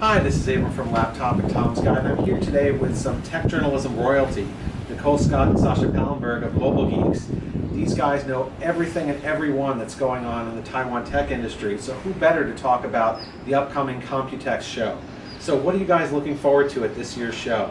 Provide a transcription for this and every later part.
Hi, this is Abram from Laptop and Tom's Guide, and I'm here today with some tech journalism royalty, Nicole, Scott, and Sascha Pallenberg of Mobile Geeks. These guys know everything and everyone that's going on in the Taiwan tech industry, so who better to talk about the upcoming Computex show? So what are you guys looking forward to at this year's show?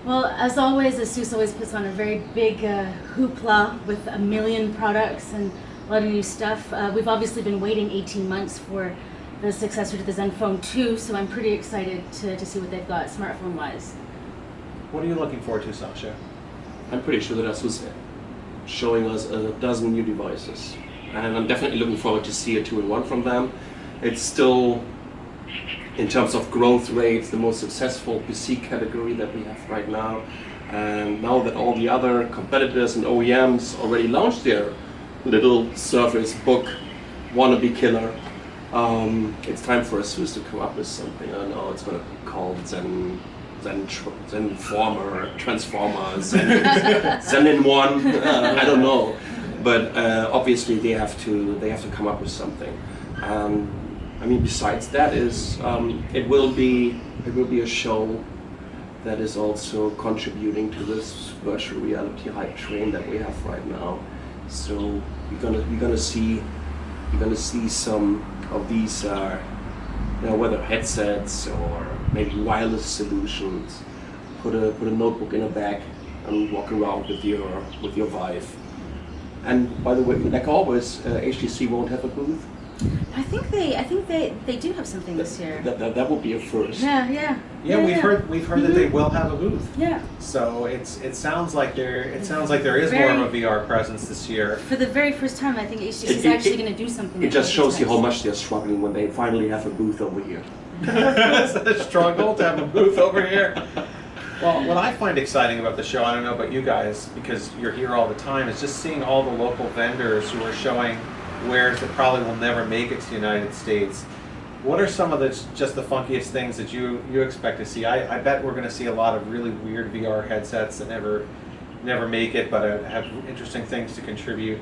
Well, as always, Asus always puts on a very big hoopla with a million products and a lot of new stuff. We've obviously been waiting 18 months for the successor to the Zenfone 2, so I'm pretty excited to see what they've got smartphone-wise. What are you looking forward to, Sascha? I'm pretty sure that Asus is showing us a dozen new devices, and I'm definitely looking forward to see a 2-in-1 from them. It's still, in terms of growth rates, the most successful PC category that we have right now. And now that all the other competitors and OEMs already launched their little Surface Book wannabe killer, it's time for Asus to come up with something. I don't know, it's going to be called Zenformer, Transformer, Zen-in-1, I don't know. But obviously they have to come up with something. I mean, besides that, it will be a show that is also contributing to this virtual reality hype train that we have right now. So we're gonna see some of these, whether headsets or maybe wireless solutions. Put a notebook in a bag and walk around with your Vive. And by the way, like always, HTC won't have a booth. I think they do have something this year. That would be a first. Yeah, we've heard that they will have a booth. Yeah. So it sounds like there is more of a VR presence this year. For the very first time, I think HTC is actually going to do something. It just shows you how much they're struggling when they finally have a booth over here. It's a struggle to have a booth over here. Well, what I find exciting about the show, I don't know about you guys, because you're here all the time, is just seeing all the local vendors who are showing wares that probably will never make it to the United States. What are some of the funkiest things that you expect to see? I bet we're going to see a lot of really weird VR headsets that never make it, but have interesting things to contribute.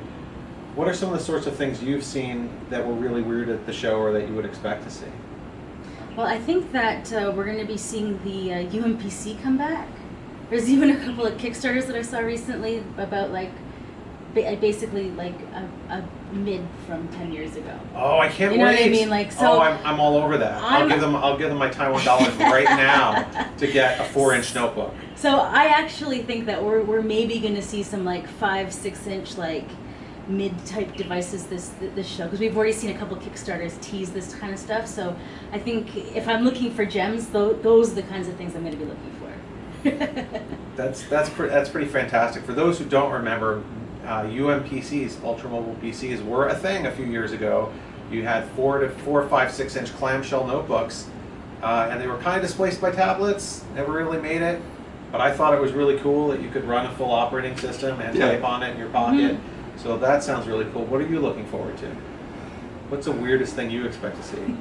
What are some of the sorts of things you've seen that were really weird at the show or that you would expect to see? Well, I think that we're going to be seeing the UMPC come back. There's even a couple of Kickstarters that I saw recently about basically like a mid from 10 years ago. Oh, I can't wait! You know what I mean? Like, so I'm all over that. I'll give them my Taiwan dollars right now to get a 4-inch notebook. So I actually think that we're maybe going to see some like 5-6 inch like mid-type devices this show, because we've already seen a couple Kickstarters tease this kind of stuff. So I think if I'm looking for gems, those are the kinds of things I'm going to be looking for. That's pretty fantastic. For those who don't remember, UMPCs, ultra mobile PCs, were a thing a few years ago. You had 4, 5, 6 inch clamshell notebooks, and they were kind of displaced by tablets. Never really made it, but I thought it was really cool that you could run a full operating system and type on it in your pocket. Mm-hmm. So that sounds really cool. What are you looking forward to? What's the weirdest thing you expect to see?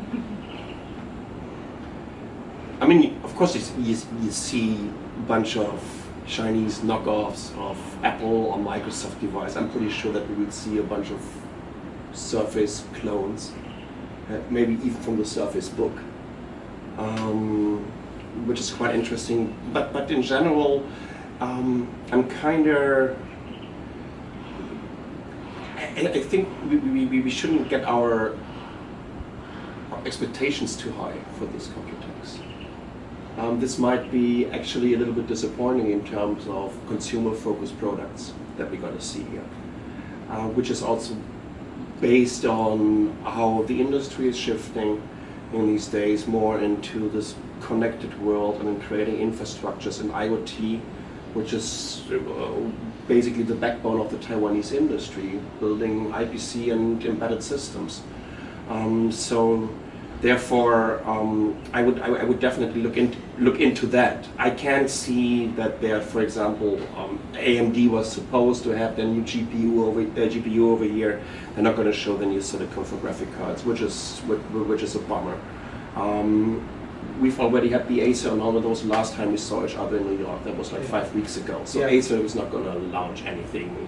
I mean, of course, you see a bunch of Chinese knockoffs of Apple or Microsoft device. I'm pretty sure that we will see a bunch of Surface clones, maybe even from the Surface Book, which is quite interesting. But in general, I'm kind of. I think we shouldn't get our expectations too high for this Computex. This might be actually a little bit disappointing in terms of consumer-focused products that we're going to see here, which is also based on how the industry is shifting in these days more into this connected world and in creating infrastructures in IoT, which is basically the backbone of the Taiwanese industry, building IPC and embedded systems. So therefore, I would definitely look into that. I can see that there, for example, AMD was supposed to have their new GPU over here. They're not going to show the new silicon for graphic cards, which is a bummer. We've already had the Acer on all of those last time we saw each other in New York. That was like 5 weeks ago. So yeah. Acer is not going to launch anything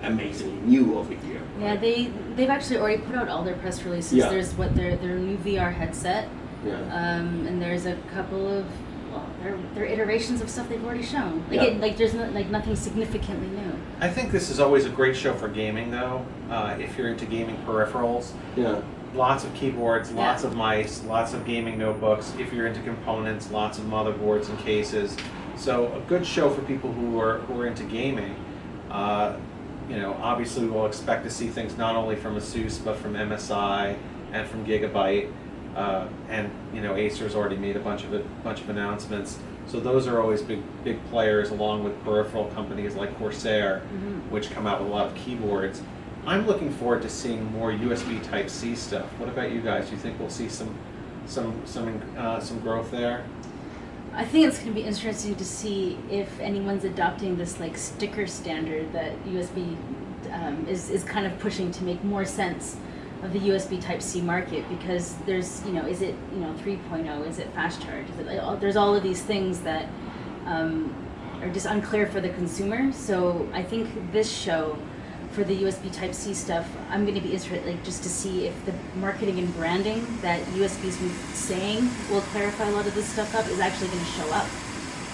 amazingly new over here. Yeah, they've actually already put out all their press releases. Yeah. There's their new VR headset. Yeah. And there's a couple of, well, they're iterations of stuff they've already shown. Like, Yeah. there's nothing significantly new. I think this is always a great show for gaming, though. If you're into gaming peripherals, Yeah. lots of keyboards, lots Yeah. of mice, lots of gaming notebooks. If you're into components, lots of motherboards and cases. So a good show for people who are into gaming. Obviously we'll expect to see things not only from Asus but from MSI and from Gigabyte. And Acer's already made a bunch of announcements. So those are always big players, along with peripheral companies like Corsair, which come out with a lot of keyboards. I'm looking forward to seeing more USB Type-C stuff. What about you guys? Do you think we'll see some growth there? I think it's going to be interesting to see if anyone's adopting this like sticker standard that USB is kind of pushing to make more sense of the USB Type-C market, because there's, is it 3.0, is it fast charge, there's all of these things that are just unclear for the consumer. So I think this show, for the USB Type-C stuff, I'm going to be interested just to see if the marketing and branding that USB's been saying will clarify a lot of this stuff up is actually going to show up.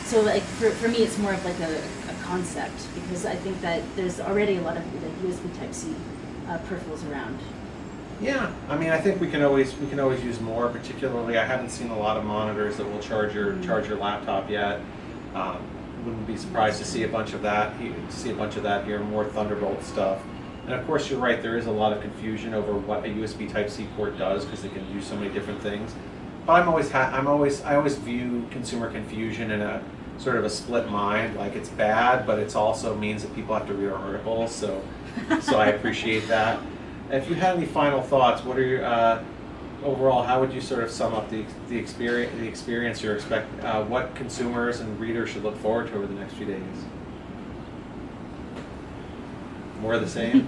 So like for me, it's more of like a concept, because I think that there's already a lot of USB Type-C peripherals around. Yeah, I mean, I think we can always use more. Particularly, I haven't seen a lot of monitors that will charge your laptop yet. Wouldn't be surprised to see a bunch of that. Here, more Thunderbolt stuff. And of course, you're right. There is a lot of confusion over what a USB Type-C port does, because they can do so many different things. But I always view consumer confusion in a sort of a split mind. Like, it's bad, but it also means that people have to read our articles. So I appreciate that. If you had any final thoughts, what are your overall? How would you sort of sum up the experience you're expecting? What consumers and readers should look forward to over the next few days? More of the same.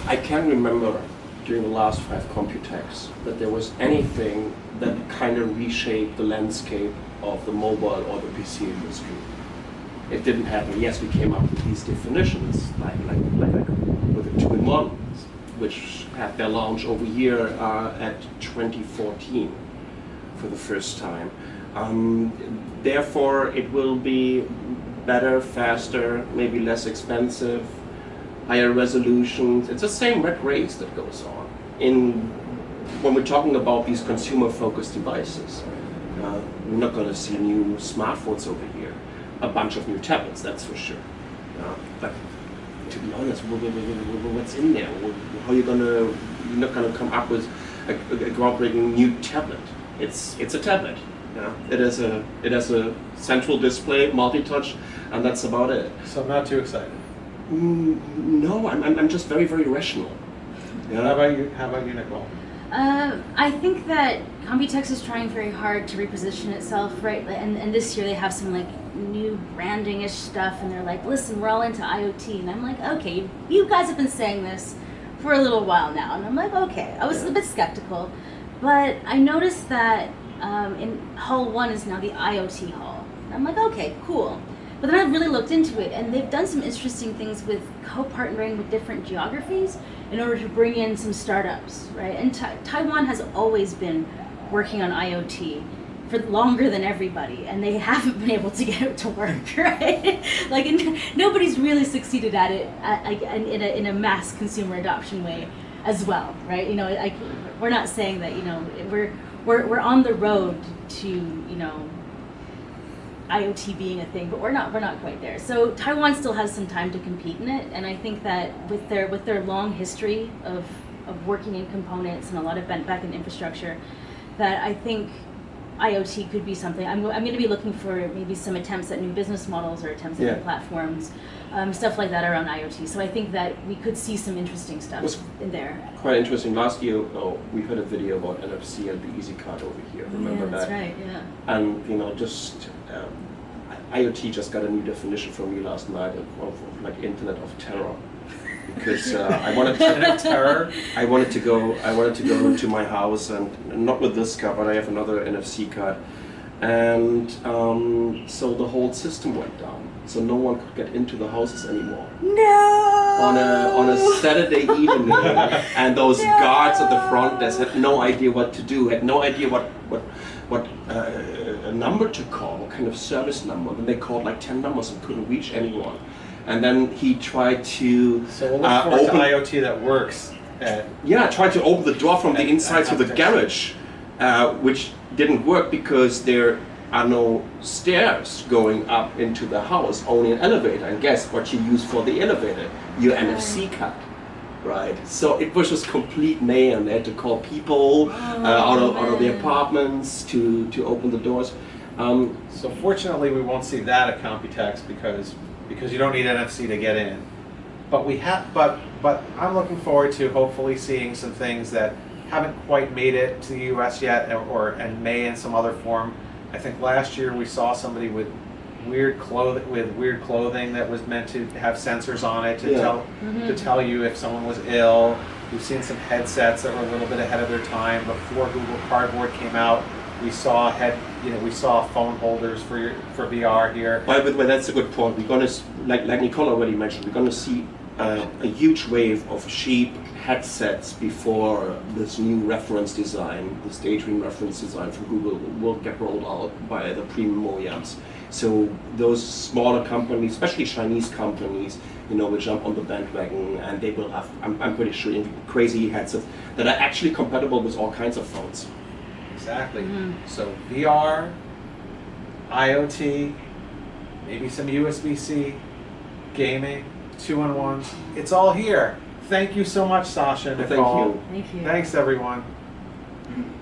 I can remember during the last 5 Computex that there was anything that kind of reshaped the landscape of the mobile or the PC industry. It didn't happen. Yes, we came up with these definitions, like with the 2-in-1, which had their launch over here at 2014 for the first time. Therefore, it will be better, faster, maybe less expensive, higher resolutions. It's the same red race that goes on when we're talking about these consumer-focused devices. We're not going to see new smartphones over here. A bunch of new tablets, that's for sure. But to be honest, what's in there? How are you you're not gonna come up with a groundbreaking new tablet? It's a tablet. It has a central display, multi-touch, and that's about it. So I'm not too excited. No, I'm just very, very rational. How about you, Nicole? I think that Computex is trying very hard to reposition itself, right? And this year they have some like new branding-ish stuff, and they're like, listen, we're all into IoT. And I'm like, okay, you guys have been saying this for a little while now. And I'm like, okay, I was a bit skeptical. But I noticed that in Hall 1 is now the IoT Hall. And I'm like, okay, cool. But then I really looked into it, and they've done some interesting things with co-partnering with different geographies in order to bring in some startups, right? And Taiwan has always been working on IoT for longer than everybody, and they haven't been able to get it to work, right? Like, nobody's really succeeded at it in a mass consumer adoption way as well, right? We're not saying that we're on the road to IoT being a thing, but we're not quite there. So Taiwan still has some time to compete in it, and I think that with their long history of working in components and a lot of back-end infrastructure, that I think IoT could be something. I'm going to be looking for maybe some attempts at new business models or attempts at new platforms, stuff like that around IoT. So I think that we could see some interesting stuff in there. Quite interesting. Last year, we had a video about NFC and the EasyCard over here. Remember that? That's right. Yeah. And IoT just got a new definition from me last night of like Internet of Terror, because I wanted to go to my house, and not with this card, but I have another NFC card, and so the whole system went down, so no one could get into the houses anymore. No. on a Saturday evening, and those guards at the front desk had no idea what to do, had no idea what a number to call, what kind of service number. And they called like 10 numbers and couldn't reach anyone. And then he tried to So we'll look forward to IoT that works. Tried to open the door from the inside to the Computex. garage, which didn't work because there are no stairs going up into the house, only an elevator. And guess what you use for the elevator? Your NFC card, right? So it was just complete mayhem. They had to call people out of the apartments to open the doors. So fortunately, we won't see that at Computex because you don't need NFC to get in. But we have, but I'm looking forward to hopefully seeing some things that haven't quite made it to the U.S. yet, and may in some other form. I think last year we saw somebody with weird clothing that was meant to have sensors on it to tell you if someone was ill. We've seen some headsets that were a little bit ahead of their time. Before Google Cardboard came out, we saw phone holders for VR here. By the way, that's a good point. We're gonna, like Nicole already mentioned, we're gonna see a huge wave of cheap headsets before this new reference design, this Daydream reference design from Google will get rolled out by the premium OEMs. So those smaller companies, especially Chinese companies, will jump on the bandwagon, and they will have, I'm pretty sure, crazy headsets that are actually compatible with all kinds of phones. Exactly. So VR, IoT, maybe some USB-C, gaming, 2-in-1s. It's all here. Thank you so much, Sascha and Nicole. Thank you. Thank you. Thanks, everyone.